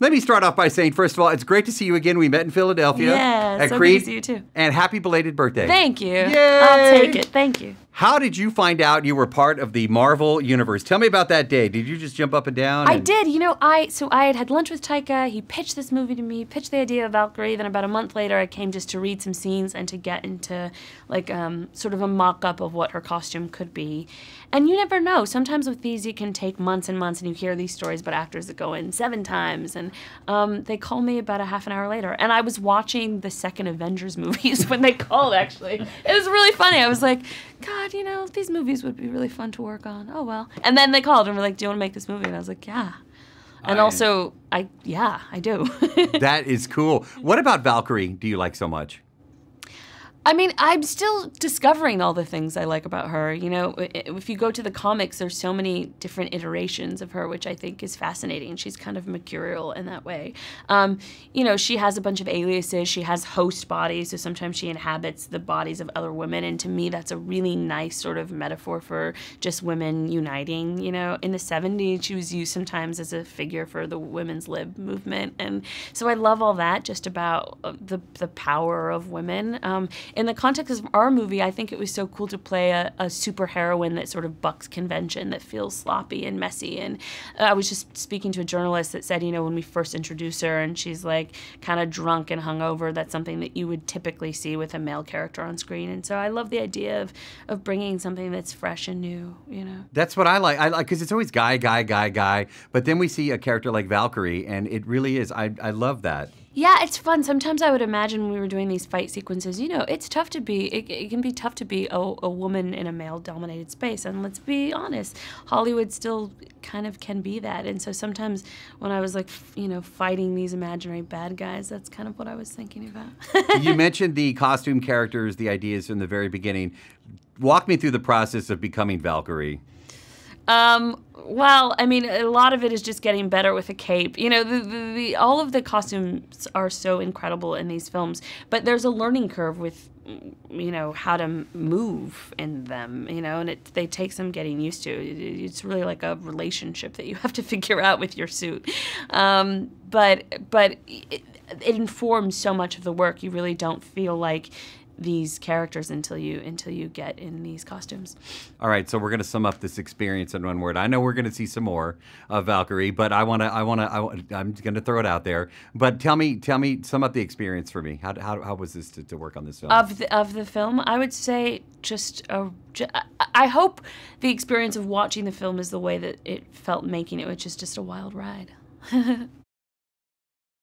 Let me start off by saying, first of all, it's great to see you again. We met in Philadelphia. Yeah, at so Creed, good to see you too. And happy belated birthday. Thank you. Yay! I'll take it. Thank you. How did you find out you were part of the Marvel Universe? Tell me about that day. Did you just jump up and down? I did. You know, I had had lunch with Taika. He pitched this movie to me, pitched the idea of Valkyrie. Then about a month later, I came just to read some scenes and to get into, like, sort of a mock-up of what her costume could be. And you never know. Sometimes with these, it can take months and months, and you hear these stories about actors that go in 7 times. And they call me about a half an hour later. And I was watching the second Avengers movies when they called, actually. It was really funny. I was like, God, you know, these movies would be really fun to work on. Oh, well. And then they called and were like, do you want to make this movie? And I was like, yeah. And also, yeah, I do. That is cool. What about Valkyrie do you like so much? I mean, I'm still discovering all the things I like about her. You know, if you go to the comics, there's so many different iterations of her, which I think is fascinating. She's kind of mercurial in that way. You know, she has a bunch of aliases. She has host bodies, so sometimes she inhabits the bodies of other women. And to me, that's a really nice sort of metaphor for just women uniting. You know, in the 70s, she was used sometimes as a figure for the women's lib movement. And so I love all that just about the power of women. In the context of our movie, I think it was so cool to play a super heroine that sort of bucks convention, that feels sloppy and messy. And I was just speaking to a journalist that said, you know, when we first introduce her and she's like kind of drunk and hungover, that's something that you would typically see with a male character on screen. And so I love the idea of bringing something that's fresh and new, you know. That's what I like. I like because it's always guy. But then we see a character like Valkyrie, and it really is. I love that. Yeah, it's fun. Sometimes I would imagine when we were doing these fight sequences, you know, it's tough to be, it can be tough to be a woman in a male-dominated space. And let's be honest, Hollywood still kind of can be that. And so sometimes when I was like, you know, fighting these imaginary bad guys, that's kind of what I was thinking about. You mentioned the costume characters, the ideas in the very beginning. Walk me through the process of becoming Valkyrie. Well, I mean, a lot of it is just getting better with a cape. You know, all of the costumes are so incredible in these films, but there's a learning curve with, you know, how to move in them, you know, and they take some getting used to. It's really like a relationship that you have to figure out with your suit. But it informs so much of the work. You really don't feel like these characters until you get in these costumes. All right, so we're going to sum up this experience in one word. I know we're going to see some more of Valkyrie, but I'm going to throw it out there. But tell me, sum up the experience for me. How was this to work on this film? Of the film, I would say I hope the experience of watching the film is the way that it felt making it, which is just a wild ride.